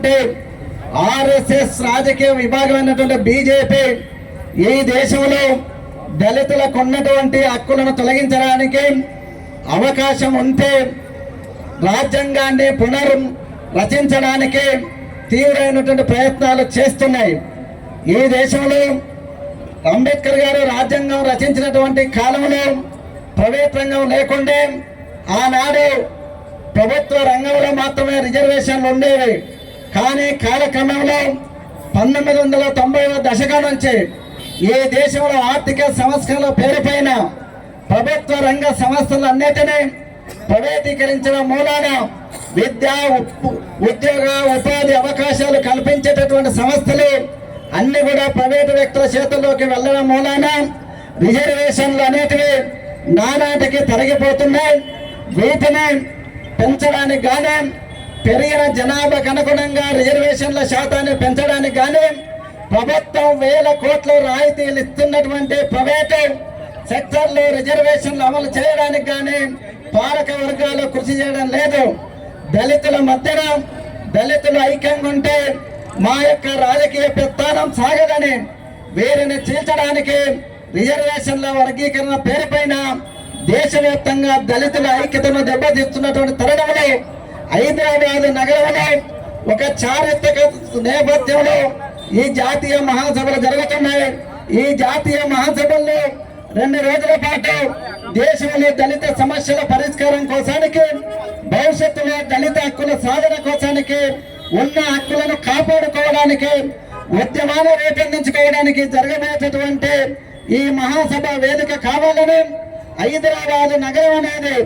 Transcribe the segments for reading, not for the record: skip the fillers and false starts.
ఉన్నటువంటి ఆర్ఎస్ఎస్ రాజకీయ విభాగమైనటువంటి బీజేపీ ఈ దేశంలో దళితులకు ఉన్నటువంటి హక్కులను తొలగించడానికి అవకాశం ఉంటే రాజ్యాంగాన్ని రచించడానికి తీవ్రమైనటువంటి ప్రయత్నాలు చేస్తున్నాయి. ఈ దేశంలో అంబేద్కర్ గారు రాజ్యాంగం రచించినటువంటి కాలంలో ప్రైవేట్ రంగం లేకుండే ఆనాడు ప్రభుత్వ రంగంలో మాత్రమే రిజర్వేషన్లు ఉండేవి. కానీ కాలక్రమంలో 1990వ దశకం నుంచి ఈ దేశంలో ఆర్థిక సంస్కరణల పేరుపైన ప్రభుత్వ రంగ సంస్థలన్నిటినీ ప్రైవేటీకరించడం మూలాన విద్య, ఉద్యోగ, ఉపాధి అవకాశాలు కల్పించేటటువంటి సంస్థలు అన్ని కూడా ప్రైవేటు వ్యక్తుల చేతుల్లోకి వెళ్ళడం మూలాన రిజర్వేషన్లు అనేటివి నానాటికి తరిగిపోతున్నాయి. వీటిని పెంచడానికి కానీ పెరిగిన జనాభాకు అనుగుణంగా రిజర్వేషన్ల శాతాన్ని పెంచడానికి కానీ ప్రభుత్వం వేల కోట్ల రాయితీలు ఇస్తున్నటువంటి ప్రైవేటు సెక్టర్లో రిజర్వేషన్లు అమలు చేయడానికి కానీ పాలక వర్గాలు కృషి చేయడం లేదు. దళితుల మధ్యన దళితులు ఐక్యంగా ఉంటే మా యొక్క రాజకీయ పెత్తనం సాగదని వీరిని చీల్చడానికి రిజర్వేషన్ల వర్గీకరణ పేరుపైన దేశవ్యాప్తంగా దళితుల ఐక్యతను దెబ్బతీస్తున్నటువంటి తరుణంలో హైదరాబాద్ నగరంలో ఒక చారిత్రక నేపథ్యంలో ఈ జాతీయ మహాసభలు జరుగుతున్నాయి. ఈ జాతీయ మహాసభల్లో 2 రోజుల పాటు దేశంలో దళిత సమస్యల పరిష్కారం కోసానికి, భవిష్యత్తులో దళిత హక్కుల సాధన కోసానికి, ఉన్న హక్కులను కాపాడుకోవడానికి, ఉద్యమాన్ని రూపొందించుకోవడానికి జరగబోయేటటువంటి ఈ మహాసభ వేదిక కావాలని హైదరాబాద్ నగరం అనేది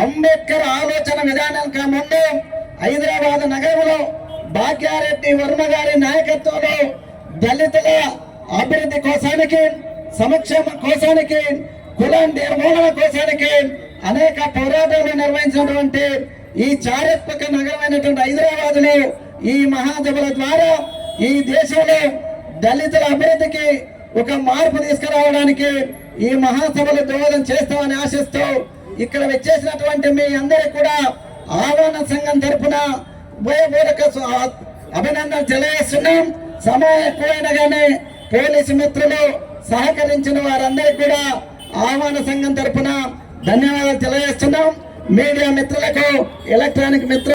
అంబేద్కర్ ఆలోచన విధానానికి ముందు హైదరాబాద్ నగరంలో భాగ్యారెడ్డి వర్మ గారి నాయకత్వంలో దళితుల అభివృద్ధి కోసానికి, సంక్షేమ కోసానికి, కుల నిర్మూలన కోసానికి అనేక పోరాటాలు నిర్వహించినటువంటి ఈ చారిత్రక నగరమైనటువంటి హైదరాబాద్ లో ఈ మహాసభల ద్వారా ఈ దేశంలో దళితుల అభివృద్ధికి ఒక మార్పు తీసుకురావడానికి ఈ మహాసభలు దోహదం చేస్తామని ఆశిస్తూ ఇక్కడ వచ్చేసినటువంటి మీ అందరికీ కూడా ఆహ్వాన సంఘం తరఫున ఉభయపూర్వక అభినందనలు తెలియజేస్తున్నాం. సమయం ఎక్కువైనా కానీ పోలీసు మిత్రులు సహకరించిన వారందరికీ కూడా ఆహ్వాన సంఘం తరఫున ధన్యవాదాలు తెలియజేస్తున్నాం. మీడియా మిత్రులకు, ఎలక్ట్రానిక్ మిత్రులు